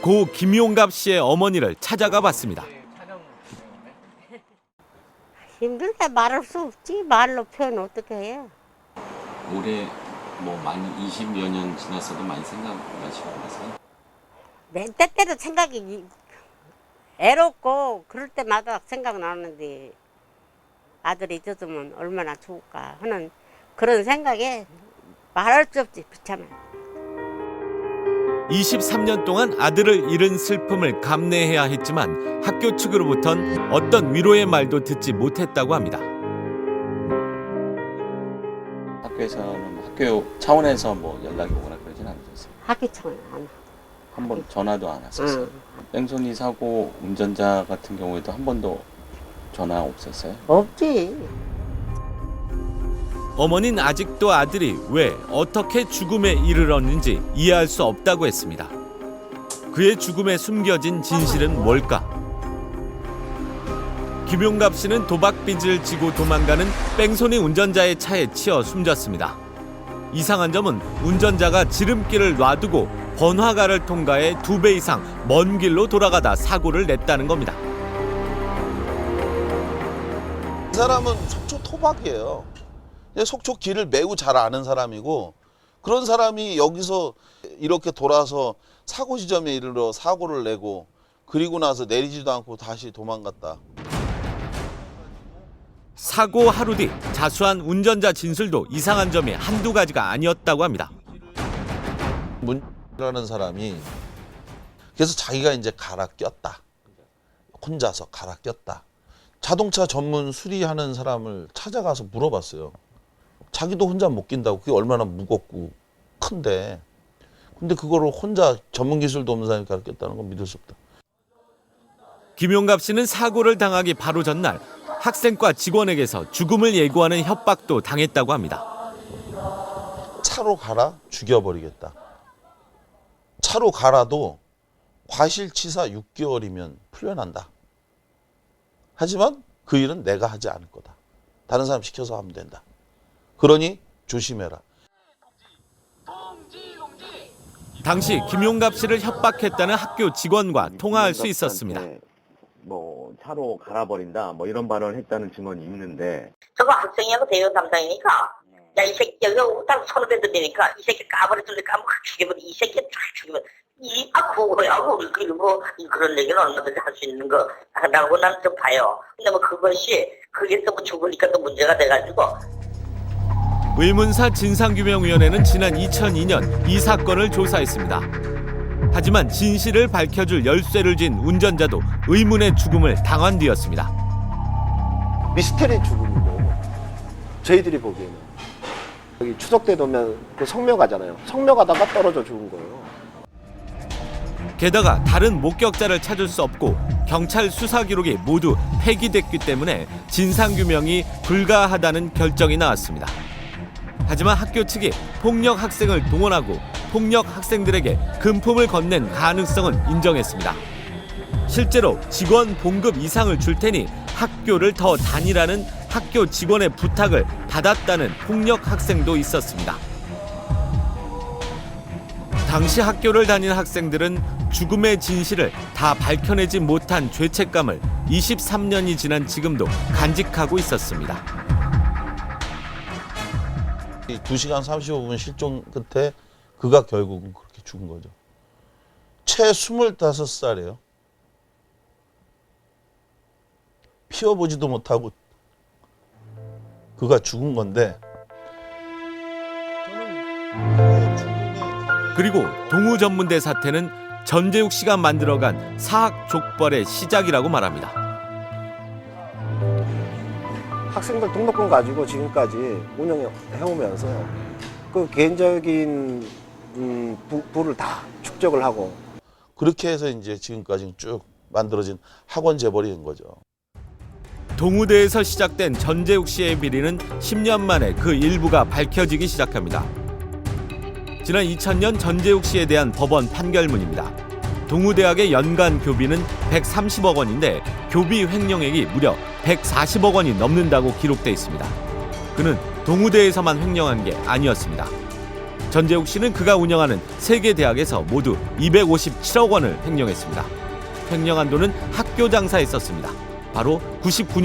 고 김용갑 씨의 어머니를 찾아가 봤습니다. 힘들다 말할 수 없지. 말로 표현 어떻게 해. 올해 뭐 많이 20여 년 지났어도 많이 생각나시고 그러세요? 맨 때때로 생각이 애롭고 그럴 때마다 생각나는데 아들이 있었으면 얼마나 좋을까 하는 그런 생각에 말할 수 없지. 비참해. 23년 동안 아들을 잃은 슬픔을 감내해야 했지만 학교 측으로부턴 어떤 위로의 말도 듣지 못했다고 합니다. 학교에서는 학교 차원에서 뭐 연락이 오거나 그러진 않으셨어요? 학교 차원 안. 한 번 전화도 안 하셨어요? 응. 뺑소니 사고 운전자 같은 경우에도 한 번도 전화 없었어요? 없지. 어머니는 아직도 아들이 왜 어떻게 죽음에 이르렀는지 이해할 수 없다고 했습니다. 그의 죽음에 숨겨진 진실은 뭘까? 김용갑 씨는 도박 빚을 지고 도망가는 뺑소니 운전자의 차에 치여 숨졌습니다. 이상한 점은 운전자가 지름길을 놔두고 번화가를 통과해 2배 이상 먼 길로 돌아가다 사고를 냈다는 겁니다. 이 사람은 속초 토박이에요. 속초 길을 매우 잘 아는 사람이고 그런 사람이 여기서 이렇게 돌아서 사고 지점에 이르러 사고를 내고 그리고 나서 내리지도 않고 다시 도망갔다. 사고 하루 뒤 자수한 운전자 진술도 이상한 점이 한두 가지가 아니었다고 합니다. 문라는 사람이 그래서 자기가 이제 갈아 꼈다. 혼자서 갈아 꼈다. 자동차 전문 수리하는 사람을 찾아가서 물어봤어요. 자기도 혼자 못 낀다고. 그게 얼마나 무겁고 큰데. 근데 그거를 혼자 전문 기술도 없는 사람이 갈아 꼈다는 건 믿을 수 없다. 김용갑 씨는 사고를 당하기 바로 전날 학생과 직원에게서 죽음을 예고하는 협박도 당했다고 합니다. 차로 가라 죽여버리겠다. 차로 가라도 과실치사 6개월이면 풀려난다. 하지만 그 일은 내가 하지 않을 거다. 다른 사람 시켜서 하면 된다. 그러니 조심해라. 당시 김용갑 씨를 협박했다는 학교 직원과 통화할 수 있었습니다. 뭐 차로 갈아버린다 뭐 이런 발언을 했다는 증언이 있는데 저거 학생이하고 대응 담당이니까 야 이 새끼 여기 딱 선후배 들리니까 이 새끼 까버려 뚫릴까 뭐 죽여버려 이 새끼 쫙 죽이면 그거야고 그리고 그런 얘기는 얼마든지 할 수 있는 거 한다고 난 좀 봐요. 근데 뭐 그게 또 뭐 죽으니까 또 문제가 돼가지고. 의문사 진상규명위원회는 지난 2002년 이 사건을 조사했습니다. 하지만 진실을 밝혀줄 열쇠를 쥔 운전자도 의문의 죽음을 당한 뒤였습니다. 미스테리 죽음이고 저희들이 보기에는 여기 추석 때 되면 그 성묘 가잖아요. 성묘 가다가 떨어져 죽은 거예요. 게다가 다른 목격자를 찾을 수 없고 경찰 수사 기록이 모두 폐기됐기 때문에 진상규명이 불가하다는 결정이 나왔습니다. 하지만 학교 측이 폭력 학생을 동원하고 폭력 학생들에게 금품을 건넨 가능성은 인정했습니다. 실제로 직원 봉급 이상을 줄 테니 학교를 더 다니라는 학교 직원의 부탁을 받았다는 폭력 학생도 있었습니다. 당시 학교를 다닌 학생들은 죽음의 진실을 다 밝혀내지 못한 죄책감을 23년이 지난 지금도 간직하고 있었습니다. 2시간 35분 실종 끝에 그가 결국은 그렇게 죽은 거죠. 채 25살이에요. 피워보지도 못하고 그가 죽은 건데 그리고 동우전문대 사태는 전재욱 씨가 만들어간 사학 족벌의 시작이라고 말합니다. 학생들 등록금 가지고 지금까지 운영해오면서 그 개인적인 부를 다 축적을 하고 그렇게 해서 이제 지금까지 쭉 만들어진 학원 재벌이 된 거죠. 동우대에서 시작된 전재욱 씨의 비리는 10년 만에 그 일부가 밝혀지기 시작합니다. 지난 2000년 전재욱 씨에 대한 법원 판결문입니다. 동우대학의 연간 교비는 130억 원인데 교비 횡령액이 무려 140억 원이 넘는다고 기록돼 있습니다. 그는 동우대에서만 횡령한 게 아니었습니다. 전재욱 씨는 그가 운영하는 3개 대학에서 모두 257억 원을 횡령했습니다. 횡령한 돈은 학교 장사에 썼습니다. 바로 99년